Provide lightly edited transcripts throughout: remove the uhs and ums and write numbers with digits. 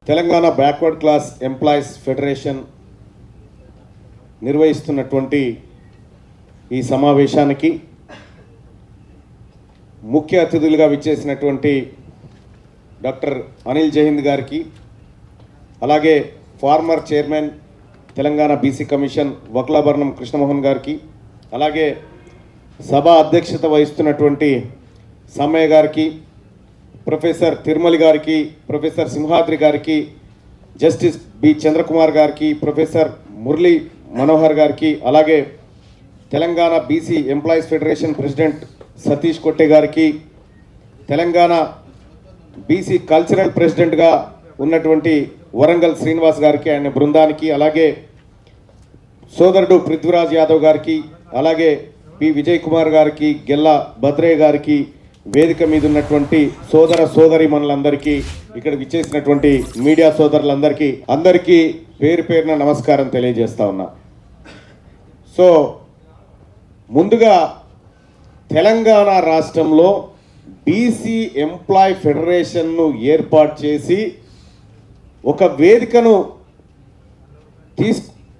Telangana backward class employees federation నిర్వహిస్తున్నటువంటి ఈ సమావేశానికి ముఖ్య అతిథులుగా విచ్చేసినటువంటి డాక్టర్ అనిల్ జైహింద్ గారికి, అలాగే former chairman Telangana BC commission Vakulabharanam Krishnamohan గారికి, అలాగే సభ అధ్యక్షత వహిస్తున్నటువంటి సమ్మయ్య గారికి, ప్రొఫెసర్ తిరుమలి గారికి, ప్రొఫెసర్ సింహాద్రి గారికి, జస్టిస్ బి చంద్రకుమార్ గారికి, ప్రొఫెసర్ మురళీ మనోహర్ గారికి, అలాగే Telangana BC employees federation president Satish కొట్టే గారికి, తెలంగాణ బీసీ కల్చరల్ ప్రెసిడెంట్గా ఉన్నటువంటి వరంగల్ శ్రీనివాస్ గారికి, ఆయన బృందానికి, అలాగే సోదరుడు పృథ్వీరాజ్ యాదవ్ గారికి, అలాగే పి విజయ్ కుమార్ గారికి, గెల్లా భద్రయ్య గారికి, వేదిక మీద ఉన్నటువంటి సోదర సోదరి మనులందరికీ, ఇక్కడ విచ్చేసినటువంటి మీడియా సోదరులందరికీ పేరు పేరున నమస్కారం తెలియజేస్తా ఉన్నా. సో ముందుగా తెలంగాణ రాష్ట్రంలో బీసీ ఎంప్లాయ్ ఫెడరేషన్ను ఏర్పాటు చేసి ఒక వేదికను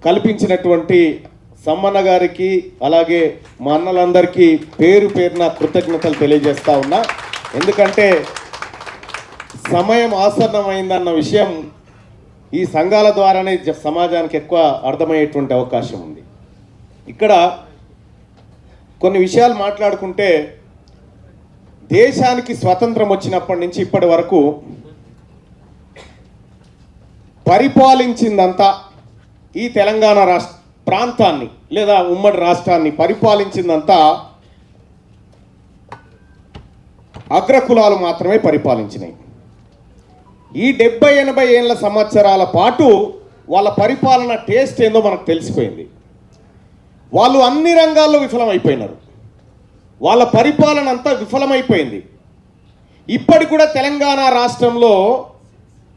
కల్పించినటువంటి సమ్మన్న గారికి, అలాగే మా అన్నలందరికీ పేరు పేరున కృతజ్ఞతలు తెలియజేస్తా ఉన్నా. ఎందుకంటే సమయం ఆసన్నమైందన్న విషయం ఈ సంఘాల ద్వారానే సమాజానికి ఎక్కువ అర్థమయ్యేటువంటి అవకాశం ఉంది. ఇక్కడ కొన్ని విషయాలు మాట్లాడుకుంటే, దేశానికి స్వతంత్రం వచ్చినప్పటి నుంచి ఇప్పటి వరకు పరిపాలించిందంతా ఈ తెలంగాణ రాష్ట్ర ప్రాంతాన్ని లేదా ఉమ్మడి రాష్ట్రాన్ని పరిపాలించిందంతా అగ్రకులాలు మాత్రమే పరిపాలించినాయి. ఈ 70-80 ఏళ్ళ సంవత్సరాల పాటు వాళ్ళ పరిపాలన టేస్ట్ ఏందో మనకు తెలిసిపోయింది. వాళ్ళు అన్ని రంగాల్లో విఫలమైపోయినారు. వాళ్ళ పరిపాలన అంతా విఫలమైపోయింది. ఇప్పటికి కూడా తెలంగాణ రాష్ట్రంలో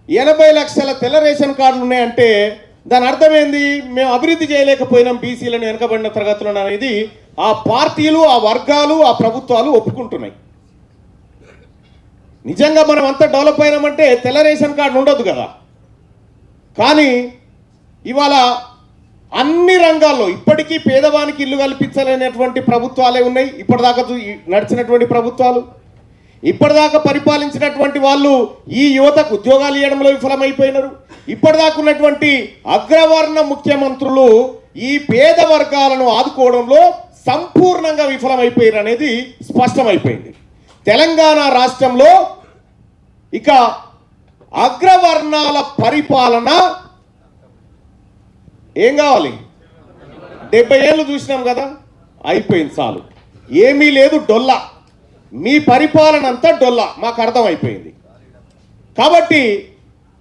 80 లక్షల తెల్ల రేషన్ కార్డులు ఉన్నాయంటే దాని అర్థమైంది, మేము అభివృద్ధి చేయలేకపోయినాం బీసీలను, వెనకబడిన తరగతులను అనేది ఆ పార్టీలు, ఆ వర్గాలు, ఆ ప్రభుత్వాలు ఒప్పుకుంటున్నాయి. నిజంగా మనం అంతా డెవలప్ అయినామంటే తెల్ల రేషన్ కార్డు ఉండదు కదా. కానీ ఇవాళ అన్ని రంగాల్లో ఇప్పటికీ పేదవానికి ఇల్లు కల్పించలేనటువంటి ప్రభుత్వాలే ఉన్నాయి. ఇప్పటిదాకా నడిచినటువంటి ప్రభుత్వాలు, ఇప్పటిదాకా పరిపాలించినటువంటి వాళ్ళు ఈ యువతకు ఉద్యోగాలు ఇవ్వడంలో విఫలమైపోయినారు. ఇప్పటిదాకా ఉన్నటువంటి అగ్రవర్ణ ముఖ్యమంత్రులు ఈ పేద వర్గాలను ఆదుకోవడంలో సంపూర్ణంగా విఫలమైపోయారు అనేది స్పష్టమైపోయింది. తెలంగాణ రాష్ట్రంలో ఇక అగ్రవర్ణాల పరిపాలన ఏం కావాలి? 70 ఏళ్ళు చూసినాం కదా, అయిపోయింది, చాలు, ఏమీ లేదు, డొల్లా, మీ పరిపాలన అంతా డొల్లా, మాకు అర్థమైపోయింది. కాబట్టి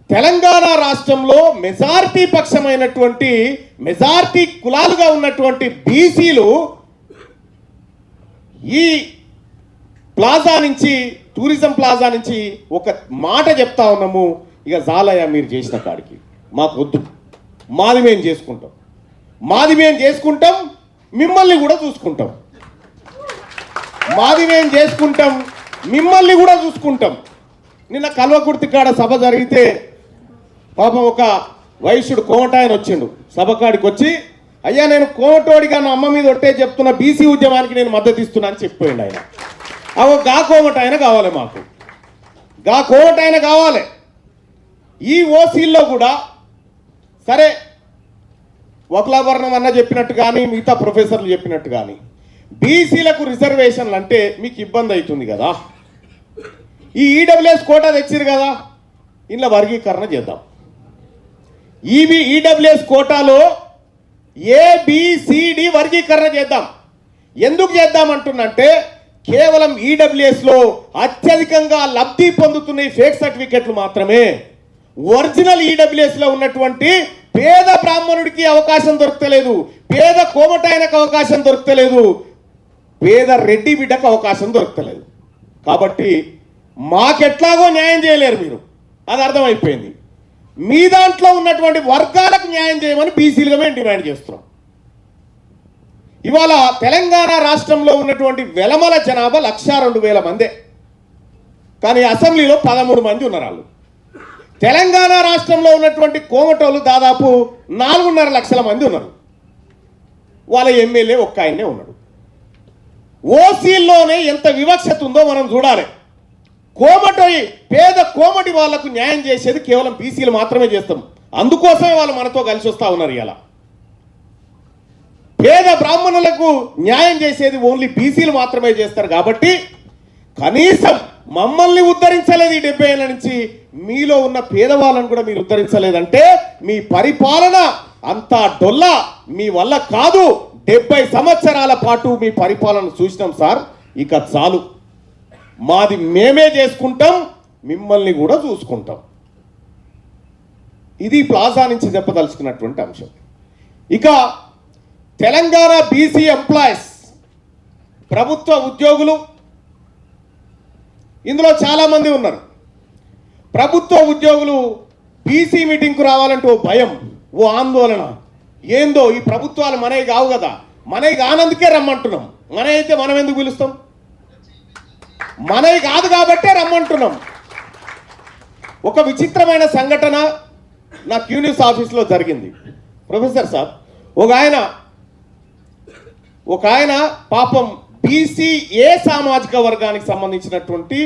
తెలంగాణ రాష్ట్రంలో మెజారిటీ పక్షమైనటువంటి, మెజారిటీ కులాలుగా ఉన్నటువంటి బీసీలు ఈ ప్లాజా నుంచి, టూరిజం ప్లాజా నుంచి ఒక మాట చెప్తా ఉన్నాము, ఇక జాలయ్య మీరు చేసిన కాడికి, మాకు వద్దు, మాది మేము చేసుకుంటాం, మాది మేము చేసుకుంటాం, మిమ్మల్ని కూడా చూసుకుంటాం, మాది మేము చేసుకుంటాం, మిమ్మల్ని కూడా చూసుకుంటాం. నిన్న కల్వకుర్తి కాడ సభ జరిగితే పాపం ఒక వైశ్యుడు కోమటాయన వచ్చిండు. సభకాడికి వచ్చి, అయ్యా నేను కోమటోడిగా నా అమ్మ మీద ఒట్టే చెప్తున్న బీసీ ఉద్యమానికి నేను మద్దతు ఇస్తున్నా అని చెప్పిపోయిండు ఆయన. గా కోమటాయన కావాలి, మాకు గా కోమటాయన కావాలి. ఈ ఓసీల్లో కూడా సరే వక్లాభరణం అన్న చెప్పినట్టు కానీ, మిగతా ప్రొఫెసర్లు చెప్పినట్టు కానీ, బీసీలకు రిజర్వేషన్లు అంటే మీకు ఇబ్బంది అవుతుంది కదా. ఈ ఈడబ్ల్యూఎస్ కోటా తెచ్చిరు కదా, ఇంట్లో వర్గీకరణ చేద్దాం. ఈడబ్ల్యూఎస్ కోటాలో ఏబిసిడి వర్గీకరణ చేద్దాం. ఎందుకు చేద్దామంటున్నంటే, కేవలం ఈడబ్ల్యూఎస్లో అత్యధికంగా లబ్ధి పొందుతున్న ఫేక్ సర్టిఫికెట్లు మాత్రమే. ఒరిజినల్ ఈడబ్ల్యూఎస్లో ఉన్నటువంటి పేద బ్రాహ్మణుడికి అవకాశం దొరకలేదు, పేద కోమటాయనకు అవకాశం దొరకలేదు, పేద రెడ్డి బిడ్డకు అవకాశం దొరకలేదు. కాబట్టి మాకెట్లాగో న్యాయం చేయలేరు మీరు, అది అర్థమైపోయింది. మీ దాంట్లో ఉన్నటువంటి వర్గాలకు న్యాయం చేయమని బీసీలుగా మేము డిమాండ్ చేస్తున్నాం. ఇవాళ తెలంగాణ రాష్ట్రంలో ఉన్నటువంటి వెలమల జనాభా 1,02,000 మందే, కానీ అసెంబ్లీలో 13 మంది ఉన్నారు. వాళ్ళు తెలంగాణ రాష్ట్రంలో ఉన్నటువంటి కోమటోళ్ళు దాదాపు 4.5 లక్షల మంది ఉన్నారు. వాళ్ళ ఎమ్మెల్యే ఒక్క ఆయనే ఉన్నాడు. ఓసీల్లోనే ఎంత వివక్షత ఉందో మనం చూడాలి. కోమటి పేద కోమటి వాళ్లకు న్యాయం చేసేది కేవలం బీసీలు మాత్రమే చేస్తాం. అందుకోసమే వాళ్ళు మనతో కలిసి వస్తూ ఉన్నారు. ఇలా పేద బ్రాహ్మణులకు న్యాయం చేసేది ఓన్లీ బీసీలు మాత్రమే చేస్తారు. కాబట్టి కనీసం మమ్మల్ని ఉద్ధరించలేదు ఈ 70 ఏళ్ళ నుంచి, మీలో ఉన్న పేదవాళ్ళను కూడా మీరు ఉద్ధరించలేదంటే మీ పరిపాలన అంతా డొల్లా, మీ వల్ల కాదు. 70 సంవత్సరాల పాటు మీ పరిపాలన చూసినాం సార్, ఇక చాలు. మాది మేమే చేసుకుంటాం, మిమ్మల్ని కూడా చూసుకుంటాం. ఇది ప్లాజా నుంచి చెప్పదలుచుకున్నటువంటి అంశం. ఇక తెలంగాణ బీసీ ఎంప్లాయీస్, ప్రభుత్వ ఉద్యోగులు ఇందులో చాలామంది ఉన్నారు. ప్రభుత్వ ఉద్యోగులు బీసీ మీటింగ్కు రావాలంటే ఓ భయం, ఓ ఆందోళన. ఏందో ఈ ప్రభుత్వాలు మనవి కావు కదా, మనవి కానందుకే రమ్మంటున్నాం. మనవి అయితే మనం ఎందుకు పిలుస్తాం? మనవి కాదు కాబట్టే రమ్మంటున్నాం. ఒక విచిత్రమైన సంఘటన నా క్యూన్యూస్ ఆఫీస్లో జరిగింది. ప్రొఫెసర్ సార్, ఒక ఆయన పాపం బీసీ ఏ సామాజిక వర్గానికి సంబంధించినటువంటి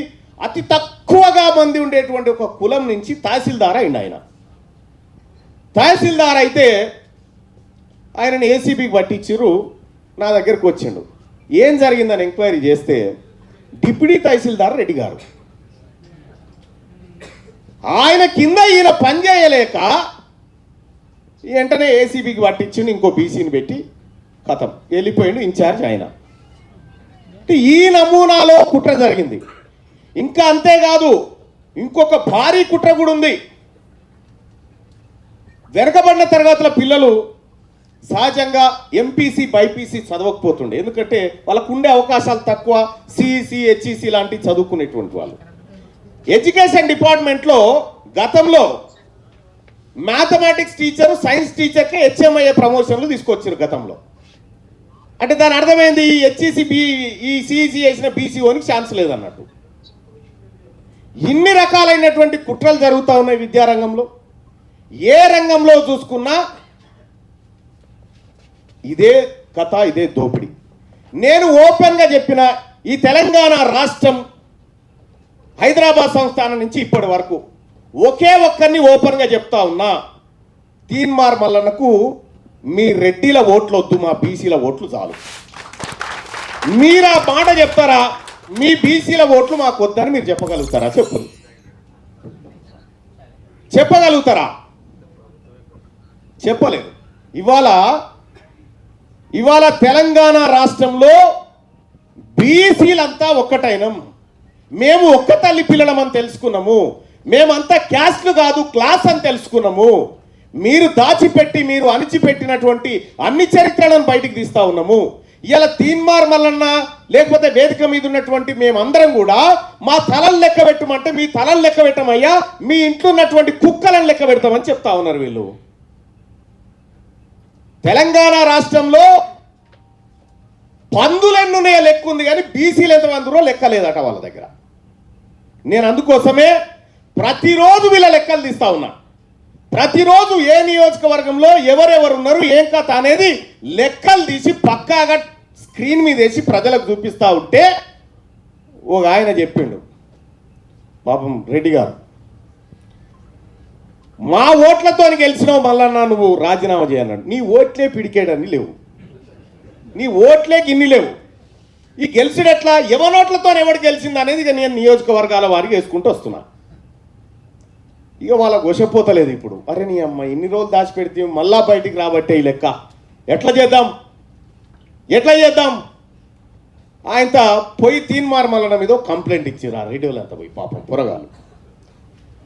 అతి తక్కువగా మంది ఉండేటువంటి ఒక కులం నుంచి తహసీల్దార్ అయింది. ఆయన తహసీల్దార్ అయితే ఆయనని ఏసీబీకి పట్టించారు. నా దగ్గరకు వచ్చిండు. ఏం జరిగిందని ఎంక్వైరీ చేస్తే డిప్యూటీ తహసీల్దార్ రెడ్డి గారు, ఆయన కింద ఈయన పనిచేయలేక వెంటనే ఏసీబీకి పట్టించిండు. ఇంకో బీసీని పెట్టి కథం వెళ్ళిపోయిండు ఇన్ఛార్జ్ ఆయన. ఈ నమూనాలో కుట్ర జరిగింది. ఇంకా అంతేకాదు, ఇంకొక భారీ కుట్ర కూడా ఉంది. వెనకబడిన తరగతుల పిల్లలు సహజంగా ఎంపీసీ బైపీసీ చదవకపోతుండే, ఎందుకంటే వాళ్ళకు ఉండే అవకాశాలు తక్కువ. సిఈసి హెచ్ఈసి లాంటివి చదువుకునేటువంటి వాళ్ళు. ఎడ్యుకేషన్ డిపార్ట్మెంట్లో గతంలో మ్యాథమెటిక్స్ టీచరు, సైన్స్ టీచర్కి హెచ్ఎంఐఏ ప్రమోషన్లు తీసుకొచ్చారు గతంలో. అంటే దాని అర్థమైంది, ఈ హెచ్ఈసి ఈ సిఈసి వేసిన బీసీఓనికి ఛాన్స్ లేదన్నట్టు. ఇన్ని రకాలైనటువంటి కుట్రలు జరుగుతూ ఉన్నాయి విద్యారంగంలో. ఏ రంగంలో చూసుకున్నా ఇదే కథ, ఇదే దోపిడీ. నేను ఓపెన్గా చెప్పిన ఈ తెలంగాణ రాష్ట్రం హైదరాబాద్ సంస్థానం నుంచి ఇప్పటి వరకు ఒకే ఒక్కరిని ఓపెన్గా చెప్తా ఉన్నా, తీన్మార్ మల్లన్నకు మీ రెడ్డిల ఓట్లు వద్దు, మా బీసీల ఓట్లు చాలు. మీరు ఆ మాట చెప్తారా? మీ బీసీల ఓట్లు మాకు వద్దని మీరు చెప్పగలుగుతారా? చెప్పగలుగుతారా? చెప్పలేదు. ఇవాళ తెలంగాణ రాష్ట్రంలో బీసీలంతా ఒక్కటైనం. మేము ఒక్క తల్లి పిల్లలమని తెలుసుకున్నాము. మేమంతా క్యాస్ట్లు కాదు, క్లాస్ అని తెలుసుకున్నాము. మీరు దాచిపెట్టి, మీరు అణిచిపెట్టినటువంటి అన్ని చరిత్రలను బయటికి తీస్తా ఉన్నాము. ఇలా తీన్మార్ మల్లన్న లేకపోతే వేదిక మీద ఉన్నటువంటి మేమందరం కూడా మా తలలు లెక్క పెట్టమంటే మీ తలలు లెక్క పెట్టమయ్యా, మీ ఇంట్లో ఉన్నటువంటి కుక్కలను లెక్క పెడతామని చెప్తా ఉన్నారు వీళ్ళు. తెలంగాణ రాష్ట్రంలో పందులెన్నునే లెక్క ఉంది కానీ బీసీలు ఎంతమందిరో లెక్క లేదట వాళ్ళ దగ్గర. నేను అందుకోసమే ప్రతిరోజు వీళ్ళ లెక్కలు తీస్తా ఉన్నా. ప్రతిరోజు ఏ నియోజకవర్గంలో ఎవరెవరు ఉన్నారు, ఏం కథ అనేది లెక్కలు తీసి పక్కాగా స్క్రీన్ మీద వేసి ప్రజలకు చూపిస్తా ఉంటే ఒక ఆయన చెప్పిండు, పాపం రెడ్డి గారు, మా ఓట్లతో గెలిచినావు మల్లన్న, నువ్వు రాజీనామా చేయన్నాడు. నీ ఓట్లే పిడికేడని లేవు, నీ ఓట్లేకి ఇన్ని లేవు. ఈ గెలిచినట్లా ఎవనోట్లతో ఎవడు గెలిచింది అనేది ఇక నేను నియోజకవర్గాల వారికి వేసుకుంటూ వస్తున్నా. ఇక వాళ్ళకు వశపోతలేదు ఇప్పుడు. అరే నీ అమ్మ ఇన్ని రోజులు దాచిపెడితే మళ్ళా బయటికి రాబట్టే ఈ లెక్క ఎట్లా చేద్దాం. ఆయన పోయి తీన్మార్ మల్లన్న మీద కంప్లైంట్ ఇచ్చారు. ఆ రేడియోలో అంతా పోయి పాపం పొరగాలు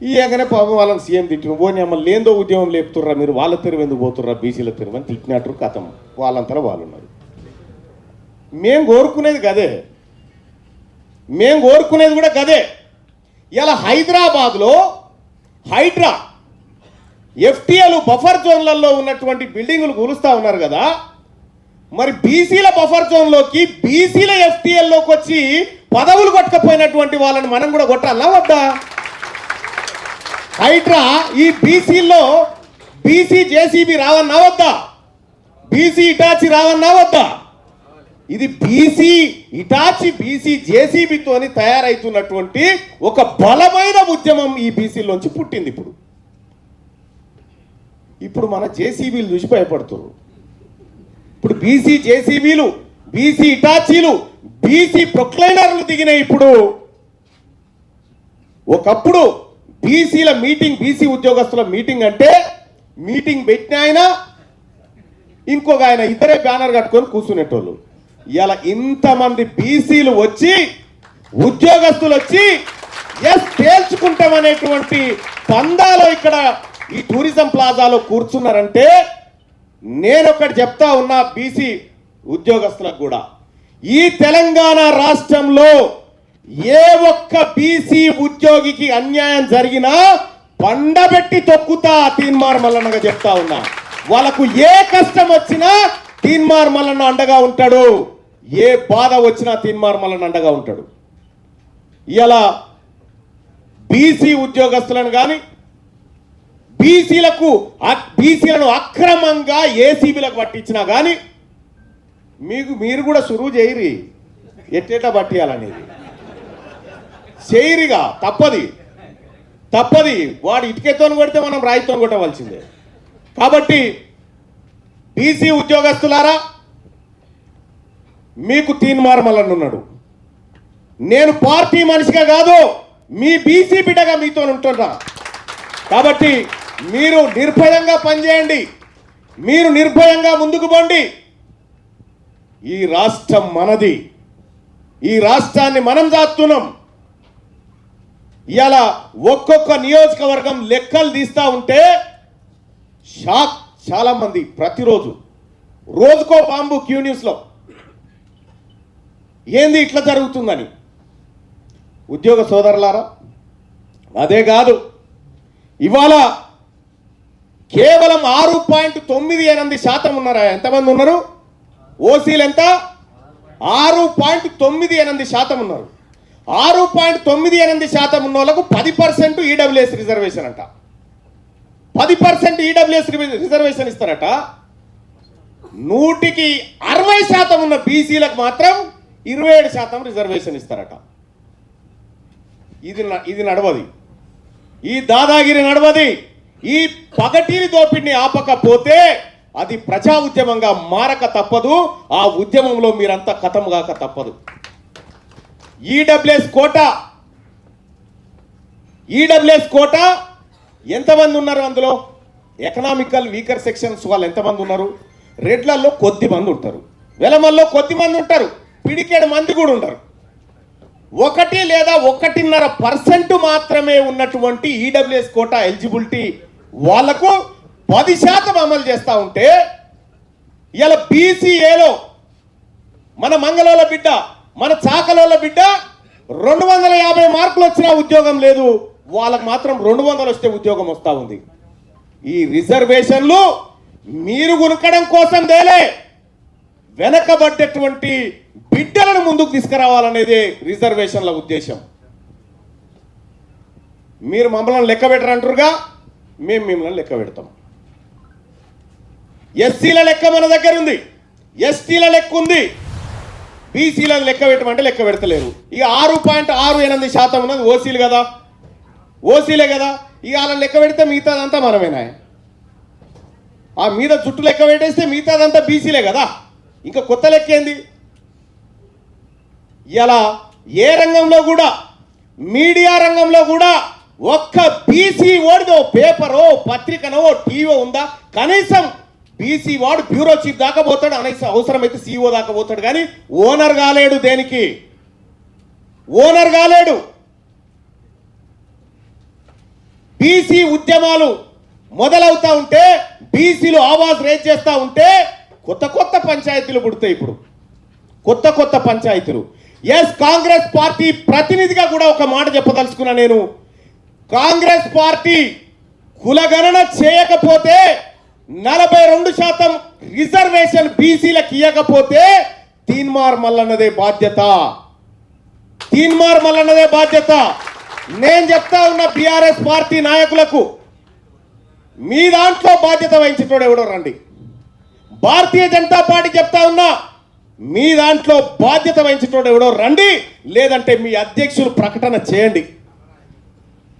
ఇయగానే పాపం వాళ్ళని సీఎం తిట్టిన పోనీ అమ్మ లేదో ఉద్యమం లేపుతుర్రా మీరు, వాళ్ళ తెరువు ఎందుకు పోతుర్రా బీసీల తెరువు అని తిట్టినట్టు కథం. వాళ్ళంతా వాళ్ళు ఉన్నారు. మేము కోరుకునేది కూడా గదే. ఇలా హైదరాబాద్లో హైడ్రా ఎఫ్టీఏలు బఫర్ జోన్లలో ఉన్నటువంటి బిల్డింగులు కూలుస్తూ ఉన్నారు కదా, మరి బీసీల బఫర్ జోన్లోకి బీసీల ఎఫ్టీఎల్లోకి వచ్చి పదవులు కొట్టకపోయినటువంటి వాళ్ళని మనం కూడా కొట్టాలా వద్దా? హైడ్రా ఈ బీసీల్లో బీసీ జేసీబీ రావన్నా వద్దా? బీసీ ఇటాచి రావన్నా వద్దా? ఇది బీసీ ఇటాచి బీసీ జేసీబీతోని తయారైతున్నటువంటి ఒక బలమైన ఉద్యమం ఈ బీసీలోంచి పుట్టింది. ఇప్పుడు మన జేసీబీలు చూసి భయపడుతున్నారు. ఇప్పుడు బీసీ జేసీబీలు, బీసీ ఇటాచీలు, బీసీ ప్రొక్లైనర్లు దిగినాయి. ఇప్పుడు ఒకప్పుడు బీసీల మీటింగ్, బీసీ ఉద్యోగస్తుల మీటింగ్ అంటే మీటింగ్ పెట్టిన ఆయన ఇంకొక ఆయన ఇద్దరే బ్యానర్ కట్టుకొని కూర్చునేటోళ్ళు. ఇలా ఇంతమంది బీసీలు వచ్చి, ఉద్యోగస్తులు వచ్చి ఎస్ తేల్చుకుంటామనేటువంటి పందాలో ఇక్కడ ఈ టూరిజం ప్లాజాలో కూర్చున్నారంటే నేనొకటి చెప్తా ఉన్నా బీసీ ఉద్యోగస్తులకు కూడా, ఈ తెలంగాణ రాష్ట్రంలో ఏ ఒక్క బీసీ ఉద్యోగికి అన్యాయం జరిగినా పండబెట్టి తొక్కుతా తీన్మార్ మల్లన్నగా చెప్తా ఉన్నా. వాళ్ళకు ఏ కష్టం వచ్చినా తీన్మార్ మల్లన్న అండగా ఉంటాడు, ఏ బాధ వచ్చినా తీన్మార్ మల్లన్న అండగా ఉంటాడు. ఇలా బీసీ ఉద్యోగస్తులను కానీ బీసీలను అక్రమంగా ఏసీబీలకు పట్టించినా కానీ మీరు కూడా సురువు చేయరి, ఎట్టేటా పట్టియాలనేది చేయరిగా. తప్పది వాడు ఇటుకతో కొడితే మనం రాయితో కొట్టవలసిందే. కాబట్టి బీసీ ఉద్యోగస్తులారా, మీకు తీన్మార్ మల్లన్న ఉన్నాడు. నేను పార్టీ మనిషిగా కాదు, మీ బీసీ బిడ్డగా మీతో ఉంటున్నా. కాబట్టి మీరు నిర్భయంగా పనిచేయండి, మీరు నిర్భయంగా ముందుకు పోండి. ఈ రాష్ట్రం మనది, ఈ రాష్ట్రాన్ని మనం దాస్తున్నాం. ఇలా ఒక్కొక్క నియోజకవర్గం లెక్కలు తీస్తా ఉంటే షాక్. చాలా మంది ప్రతిరోజు రోజుకో బాంబు క్యూ న్యూస్లో ఏంది ఇట్లా జరుగుతుందని. ఉద్యోగ సోదరులారా, అదే కాదు, ఇవాళ కేవలం 6.98% ఉన్నారా? ఎంతమంది ఉన్నారు? ఓసీలు ఎంత? 6.98% ఉన్నారు. 6.98% ఉన్న వాళ్ళకు 10% ఈడబ్ల్యూఎస్ రిజర్వేషన్ అంట. 10% ఈడబ్ల్యూఎస్ రిజర్వేషన్ ఇస్తారట. 160% ఉన్న బీసీలకు మాత్రం 27% రిజర్వేషన్ ఇస్తారట. ఇది నడవది, ఈ దాదాగిరి నడవది. ఈ పగటిని దోపిడిని ఆపకపోతే అది ప్రజా ఉద్యమంగా మారక తప్పదు. ఆ ఉద్యమంలో మీరంతా ఖతం కాక తప్పదు. ఈడబ్ల్యూఎస్ కోటా ఎంతమంది ఉన్నారు? అందులో ఎకనామికల్ వీకర్ సెక్షన్స్ వాళ్ళు ఎంతమంది ఉన్నారు? రెడ్లలో కొద్ది మంది ఉంటారు, వెలమల్లో కొద్ది మంది ఉంటారు, పిడికేడు మంది కూడా ఉంటారు. 1 లేదా 1.5% మాత్రమే ఉన్నటువంటి ఈడబ్ల్యూఎస్ కోటా ఎలిజిబిలిటీ వాళ్లకు 10% అమలు చేస్తూ ఉంటే, ఇలా బీసీఏలో మన మంగళోళ్ళ బిడ్డ, మన చాకలోళ్ళ బిడ్డ 250 మార్కులు వచ్చినా ఉద్యోగం లేదు, వాళ్ళకు మాత్రం 200 వస్తే ఉద్యోగం వస్తూ ఉంది. ఈ రిజర్వేషన్లు మీరు గునకడం కోసం దేలే, వెనకబడ్డటువంటి బిడ్డలను ముందుకు తీసుకురావాలనేదే రిజర్వేషన్ల ఉద్దేశం. మీరు మమ్మల్ని లెక్క పెట్టరంటారుగా, మేము మిమ్మల్ని లెక్క పెడతాం. ఎస్సీల లెక్క మన దగ్గర ఉంది, ఎస్టీల లెక్క ఉంది, బీసీలను లెక్క పెట్టమంటే లెక్క పెడతలేరు. ఇక 6.68% ఉన్నది ఓసీలు కదా, ఓసీలే కదా. ఇక వాళ్ళని లెక్క పెడితే మిగతాదంతా మనమేనా? ఆ మీద చుట్టూ లెక్క పెట్టేస్తే మిగతాదంతా బీసీలే కదా. ఇంకా కొత్త లెక్క ఏంది? ఇలా ఏ రంగంలో కూడా, మీడియా రంగంలో కూడా ఒక్క బీసీ వాడిదో పేపరో పత్రికనో టీవీ ఉందా? కనీసం బీసీ వాడు బ్యూరో చీఫ్ దాకా పోతాడు, అవసరమైతే సీఈఓ దాకా పోతాడు, కానీ ఓనర్ కాలేడు. దేనికి ఓనర్ కాలేడు? బీసీ ఉద్యమాలు మొదలవుతా ఉంటే, బీసీలు ఆవాజ్ రేజ్ చేస్తూ ఉంటే కొత్త పంచాయతీలు పుడతాయి. ఇప్పుడు కొత్త పంచాయతీలు. ఎస్, కాంగ్రెస్ పార్టీ ప్రతినిధిగా కూడా ఒక మాట చెప్పదలుచుకున్నా నేను. కాంగ్రెస్ పార్టీ కులగణన చేయకపోతే 42% రిజర్వేషన్ బీసీలకు ఇవ్వకపోతే తీన్మార్ మల్లన్నదే బాధ్యత. నేను చెప్తా ఉన్న బీఆర్ఎస్ పార్టీ నాయకులకు, మీ దాంట్లో బాధ్యత వహించేటోడు ఎవడో రండి. భారతీయ జనతా పార్టీ చెప్తా ఉన్నా, మీ దాంట్లో బాధ్యత వహించేటోడు ఎవడో రండి, లేదంటే మీ అధ్యక్షులు ప్రకటన చేయండి.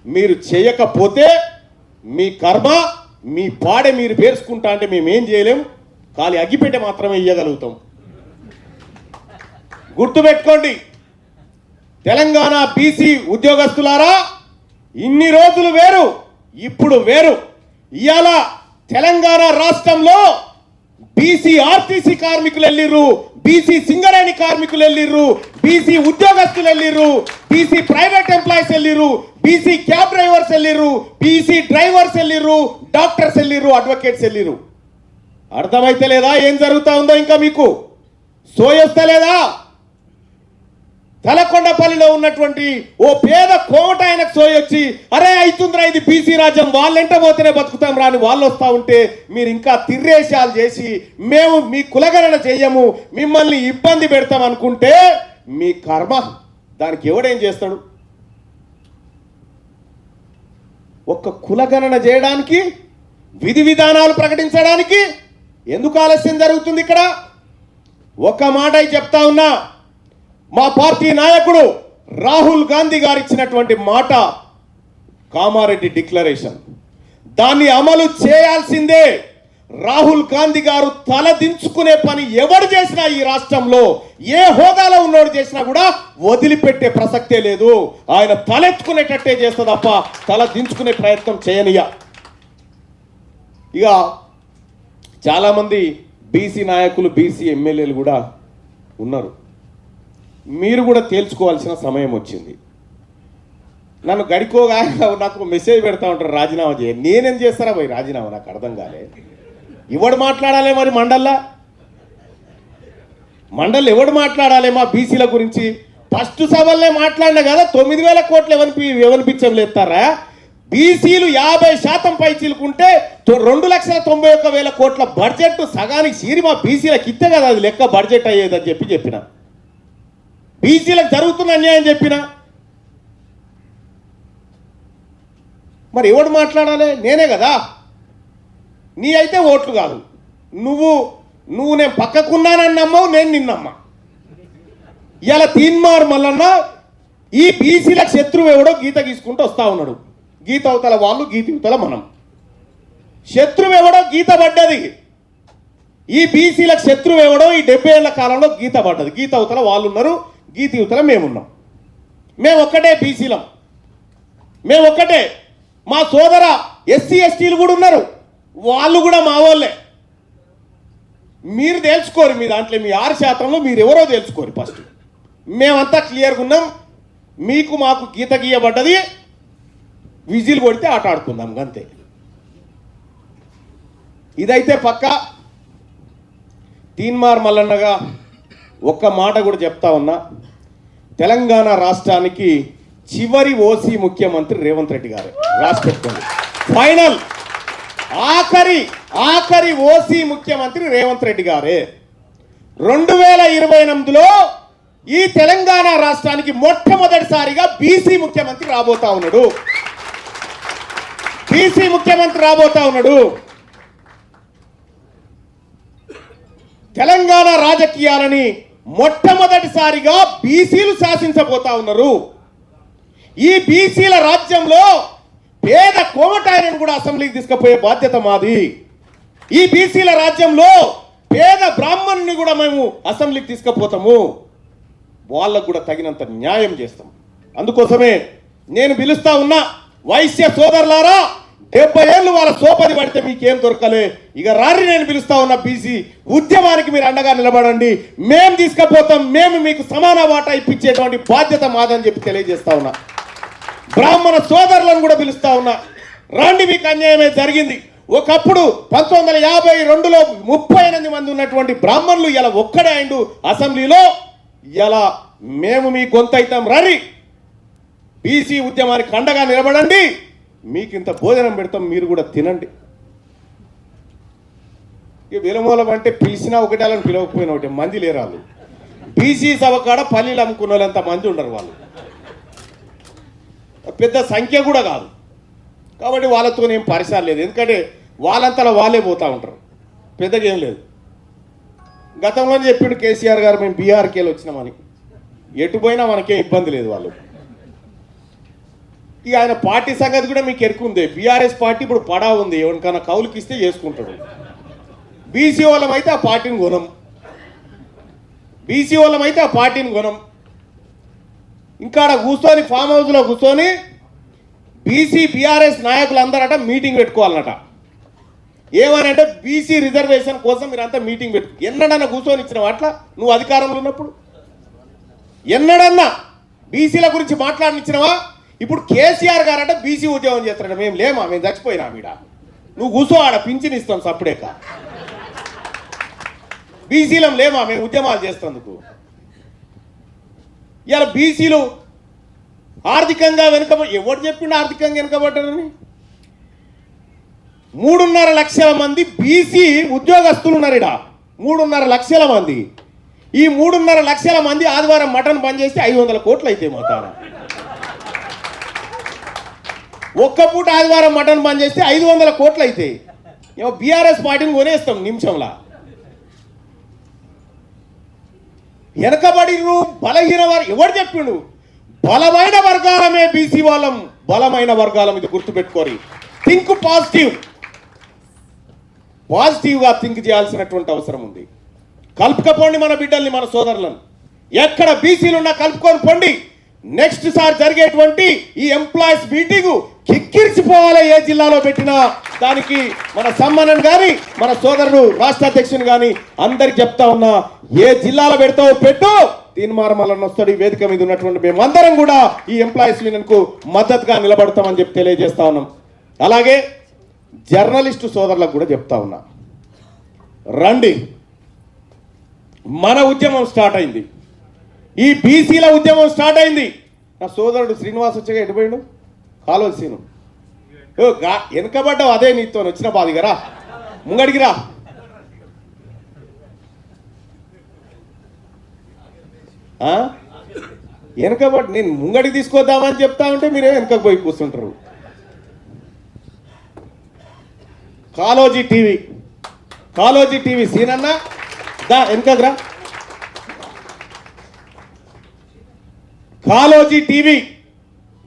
మీరు చేయకపోతే మీ కర్మ, మీ పాడే మీరు పేర్చుకుంటా అంటే మేమేం చేయలేం, ఖాళీ అగ్గిపెట్టె మాత్రమే ఇయ్యగలుగుతాం. గుర్తుపెట్టుకోండి, తెలంగాణ బీసీ ఉద్యోగస్తులారా, ఇన్ని రోజులు వేరు, ఇప్పుడు వేరు. ఇవాళ తెలంగాణ రాష్ట్రంలో బీసీ ఆర్టీసీ కార్మికులు వెళ్ళిర్రు, బీసీ సింగరేణి కార్మికులు వెళ్ళిర్రు, బీసీ ఉద్యోగస్తులు వెళ్ళిర్రు, బీసీ ప్రైవేట్ ఎంప్లాయీస్ వెళ్ళిర్రు, బీసీ క్యాబ్ డ్రైవర్స్ వెళ్ళిర్రు, బీసీ డ్రైవర్స్ వెళ్ళిర్రు, డాక్టర్స్ వెళ్ళిర్రు, అడ్వకేట్స్ వెళ్ళిర్రు. అర్థమైతే లేదా ఏం జరుగుతా ఉందో? ఇంకా మీకు సోయొస్తలేదా? తలకొండపల్లిలో ఉన్నటువంటి ఓ పేద కోమట ఆయనకు సోయొచ్చి, అరే అవుతుందిరా ఇది బీసీ రాజ్యం, వాళ్ళెంట పోతేనే బతుకుతాం రాని వాళ్ళు వస్తూ ఉంటే మీరు ఇంకా తిర్రేషాలు చేసి మేము మీ కులగణన చేయము, మిమ్మల్ని ఇబ్బంది పెడతాం అనుకుంటే మీ కర్మ. దానికి ఎవడేం చేస్తాడు? ఒక్క కులగణన చేయడానికి, విధి విధానాలు ప్రకటించడానికి ఎందుకు ఆలస్యం జరుగుతుంది? ఇక్కడ ఒక మాట చెప్తా ఉన్నా, మా పార్టీ నాయకుడు రాహుల్ గాంధీ గారు ఇచ్చినటువంటి మాట కామారెడ్డి డిక్లరేషన్, దాన్ని అమలు చేయాల్సిందే. రాహుల్ గాంధీ గారు తల దించుకునే పని ఎవడు చేసినా ఈ రాష్ట్రంలో, ఏ హోదాలో ఉన్నోడు చేసినా కూడా వదిలిపెట్టే ప్రసక్తే లేదు. ఆయన తలెత్తుకునేటట్టే చేస్తా తప్ప తల దించుకునే ప్రయత్నం చేయనియా. ఇక చాలామంది బీసీ నాయకులు, బీసీ ఎమ్మెల్యేలు కూడా ఉన్నారు. మీరు కూడా తేల్చుకోవాల్సిన సమయం వచ్చింది. నన్ను గడికోగా నాకు మెసేజ్ పెడతా ఉంటారు రాజీనామా చేయ. నేనేం చేస్తారా పోయి రాజీనామా? నాకు అర్థం కాలే. ఎవడు మాట్లాడాలి మరి మండల్ ఎవడు మాట్లాడాలి మా బీసీల గురించి? ఫస్ట్ సభలనే మాట్లాడినా కదా 9,000 కోట్లు ఎవరిపించలేస్తారా? బీసీలు 50% పై చీలుకుంటే 2,91,000 కోట్ల బడ్జెట్ సగానికి సీరి మా బీసీలకు ఇస్తే కదా అది లెక్క బడ్జెట్ అయ్యేదని చెప్పిన. బీసీలకు జరుగుతున్న అన్యాయం చెప్పిన. మరి ఎవడు మాట్లాడాలి? నేనే కదా. నీ అయితే ఓట్లు కాదు, నువ్వు నేను పక్కకున్నానని నమ్మవు, నేను నిన్నమ్మా. ఇలా తీన్మార్ మల్లన్న ఈ బీసీలకు శత్రువు ఎవడో గీత గీసుకుంటూ వస్తా ఉన్నాడు. గీత అవతల వాళ్ళు, గీత అవతల మనం. శత్రువు ఎవడో గీత పడ్డది. ఈ బీసీలకు శత్రువు ఎవడో ఈ 70 ఏళ్ల కాలంలో గీత పడ్డది. గీత అవతల వాళ్ళు ఉన్నారు, గీత అవతల మేమున్నాం. మేము ఒక్కటే బీసీలం, మేము ఒక్కటే. మా సోదర ఎస్సీ ఎస్టీలు కూడా ఉన్నారు, వాళ్ళు కూడా మా వాళ్ళే. మీరు తేల్చుకోరు, మీ దాంట్లో మీ 6%లో మీరు ఎవరో తేల్చుకోరు ఫస్ట్. మేమంతా క్లియర్గా ఉన్నాం. మీకు మాకు గీత గీయబడ్డది, విజిల్ కొడితే ఆట ఆడుకుందాం అంతే. ఇదైతే పక్క. తీన్మార్ మల్లన్నగా ఒక్క మాట కూడా చెప్తా ఉన్నా, తెలంగాణ రాష్ట్రానికి చివరి ఓసీ ముఖ్యమంత్రి రేవంత్ రెడ్డి గారే. రాసి పెట్టుకోండి, ఫైనల్ ఆఖరి ఓసీ ముఖ్యమంత్రి రేవంత్ రెడ్డి గారే. 2028లో ఈ తెలంగాణ రాష్ట్రానికి మొట్టమొదటిసారిగా బీసీ ముఖ్యమంత్రి రాబోతా ఉన్నాడు. బీసీ ముఖ్యమంత్రి రాబోతా ఉన్నాడు. తెలంగాణ రాజకీయాలని మొట్టమొదటిసారిగా బీసీలు శాసించబోతా ఉన్నారు. ఈ బీసీల రాజ్యంలో పేద కోమటాయనను కూడా అసెంబ్లీకి తీసుకుపోయే బాధ్యత మాది. ఈ బీసీల రాజ్యంలో పేద బ్రాహ్మణుని కూడా మేము అసెంబ్లీకి తీసుకుపోతాము. వాళ్ళకు కూడా తగినంత న్యాయం చేస్తాం. అందుకోసమే నేను పిలుస్తా ఉన్నా, వైశ్య సోదరులారా, 70 ఏళ్ళు వాళ్ళ సోపది పడితే మీకేం దొరకలే. ఇక రారి నేను పిలుస్తా ఉన్నా, బీసీ ఉద్యమానికి మీరు అండగా నిలబడండి. మేము తీసుకుపోతాం, మేము మీకు సమాన వాటా ఇప్పించేటువంటి బాధ్యత మాదని చెప్పి తెలియజేస్తా ఉన్నా. బ్రాహ్మణ సోదరులను కూడా పిలుస్తా ఉన్నా, రండి, మీకు అన్యాయమే జరిగింది. ఒకప్పుడు 1952లో 38 మంది ఉన్నటువంటి బ్రాహ్మణులు ఇలా ఒక్కడే అయిండు అసెంబ్లీలో. ఇలా మేము మీ గొంతు అవుతాం, రండి, బీసీ ఉద్యమానికి అండగా నిలబడండి, మీకు ఇంత భోజనం పెడతాం, మీరు కూడా తినండి. ఇక విలమూలం అంటే పిలిచినా ఒకటి, వాళ్ళని పిలవకపోయినా ఒకటి, మంది లేరాళ్ళు. బీసీ సభ కాడ పల్లీలు అమ్ముకున్న వాళ్ళు ఎంత మంది ఉండరు. వాళ్ళు పెద్ద సంఖ్య కూడా కాదు. కాబట్టి వాళ్ళతో ఏం పరిసరం లేదు, ఎందుకంటే వాళ్ళంతలో వాళ్ళే పోతూ ఉంటారు, పెద్దగా ఏం లేదు. గతంలోనే చెప్పిండు కేసీఆర్ గారు మేము బీఆర్కేలు వచ్చినామని, ఎటు పోయినా మనకేం ఇబ్బంది లేదు వాళ్ళు. ఇక ఆయన పార్టీ సంగతి కూడా మీకు ఎరుకుంది. బీఆర్ఎస్ పార్టీ ఇప్పుడు పడా ఉంది, ఎవరికైనా కౌలుకి ఇస్తే చేసుకుంటాడు. బీసీ వాళ్ళం అయితే ఆ పార్టీని కొనం, బీసీ వాళ్ళం అయితే ఆ పార్టీని కొనం. ఇంకా ఆడ కూర్చొని ఫామ్ హౌస్లో కూర్చొని బీసీ బీఆర్ఎస్ నాయకులు అందరట మీటింగ్ పెట్టుకోవాలన్నట. ఏమనంటే బీసీ రిజర్వేషన్ కోసం మీరంతా మీటింగ్ పెట్టు. ఎన్నడన్నా కూర్చొని ఇచ్చినావు అట్లా నువ్వు అధికారంలో ఉన్నప్పుడు? ఎన్నడన్నా బీసీల గురించి మాట్లాడినిచ్చినవా? ఇప్పుడు కేసీఆర్ గారంటే బీసీ ఉద్యోగం చేస్తారట. మేము లేమా? మేము చచ్చిపోయినా మీడ. నువ్వు కూర్చో, ఆడ పింఛన్ ఇస్తాం సప్పుడేక. బీసీలం లేమా? మేము ఉద్యమాలు చేస్తందుకు. ఇలా బీసీలు ఆర్థికంగా వెనుకబడి, ఎవరు చెప్పిండు ఆర్థికంగా వెనుకబడ్డారని? 3.5 లక్షల మంది బీసీ ఉద్యోగస్తులు ఉన్నారు ఇక్కడ. 3.5 లక్షల మంది. ఈ 3.5 లక్షల మంది ఆదివారం మటన్ బంద్ చేస్తే 500 కోట్లు అయితే మొత్తాన. ఒక్క పూట ఆదివారం మటన్ బంద్ చేస్తే 500 కోట్లు అయితే ఏమో బీఆర్ఎస్ పార్టీని కొనేస్తాం నిమిషంలా. వెనకబడి బలహీన వారు ఎవరు చెప్పిండు? బలమైన వర్గాలమే బీసీ వాళ్ళం, బలమైన వర్గాలం. ఇది గుర్తుపెట్టుకోరి. థింక్ పాజిటివ్, పాజిటివ్గా థింక్ చేయాల్సినటువంటి అవసరం ఉంది. కలుపుకపోండి మన బిడ్డల్ని, మన సోదరులను. ఎక్కడ బీసీలున్నా కలుపుకొని పొండి. నెక్స్ట్ సారి జరిగేటువంటి ఈ ఎంప్లాయీస్ మీటింగు కిక్కిరిసిపోవాలి. ఏ జిల్లాలో పెట్టినా దానికి మన సమ్మనన్ కానీ మన సోదరుడు రాష్ట్ర అధ్యక్షుని కానీ అందరికి చెప్తా ఉన్నా, ఏ జిల్లాలో పెడతావో పెట్టు, తీన్మార్ మల్లన్న వస్తాడు. ఈ వేదిక మీద ఉన్నటువంటి మేమందరం కూడా ఈ ఎంప్లాయీస్ యూనియన్కు మద్దతుగా నిలబడతామని చెప్పి తెలియజేస్తా ఉన్నాం. అలాగే జర్నలిస్టు సోదరులకు కూడా చెప్తా ఉన్నా, రండి, మన ఉద్యమం స్టార్ట్ అయింది. ఈ బీసీల ఉద్యమం స్టార్ట్ అయింది. నా సోదరుడు శ్రీనివాస్ వచ్చగా ఎటుపోయాడు? కాలువ సీను వెనకబడ్డావు, అదే నీతో వచ్చిన బాధిగరా, ముంగడిగిరా. వెనకబడి నేను ముంగడికి తీసుకొద్దామని చెప్తా ఉంటే మీరే వెనకకు పోయి కూర్చుంటారు. కాలోజీ టీవీ, కాలోజీ టీవీ సీనన్న దా వెనకరా. కాలోజీ టీవీ,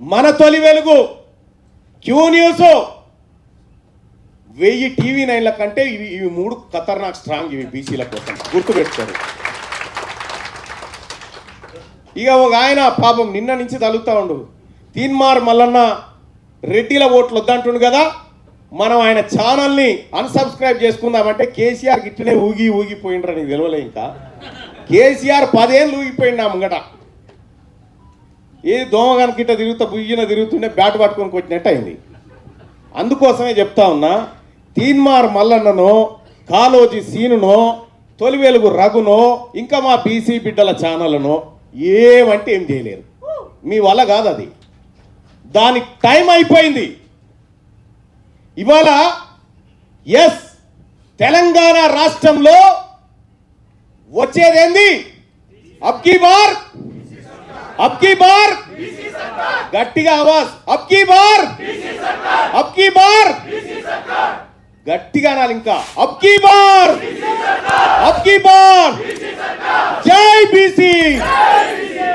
మన తొలి వెలుగు, క్యూ న్యూస్, 1000 టీవీ 9ల కంటే ఇవి 3 ఖతర్నాక్ స్ట్రాంగ్. ఇవి బీసీల కోసం గుర్తుపెట్టుకోరు. ఇక ఒక ఆయన పాపం నిన్న నుంచి తలుగుతూ ఉండు, తీన్మార్ మల్లన్న రెడ్డిల ఓట్లు వద్దంటుండు కదా, మనం ఆయన ఛానల్ని అన్సబ్స్క్రైబ్ చేసుకుందామంటే కేసీఆర్ ఇట్లనే ఊగిపోయిండ్రా. నీకు తెలియలే? ఇంకా కేసీఆర్ 10 ఏళ్ళు ఊగిపోయిండు ఆ ముంగట. ఏ దోమగానికి ఇట్లా బుయ్యిన తిరుగుతుండే బ్యాట్ పట్టుకొని కొట్టినట్టు అయింది. అందుకోసమే చెప్తా ఉన్నా, తీన్మార్ మల్లన్ననో కాలోజీ సీనునో తొలి వెలుగు రఘునో ఇంకా మా బీసీ బిడ్డల ఛానళ్ళనో ఏమంటే ఏం చేయలేరు. మీ వల్ల కాదు అది. దానికి టైం అయిపోయింది. ఇవాళ ఎస్, తెలంగాణ రాష్ట్రంలో వచ్చేదేంది? అబ్కీ బార్, అబ్కీ బార్, గట్టిగా ఆవాజ్, అబ్కీ బార్, అబ్కీ బార్, గట్టిగా అనాలి ఇంకా, అబ్కీ బార్, అబ్కీ బార్, జై బీసీ.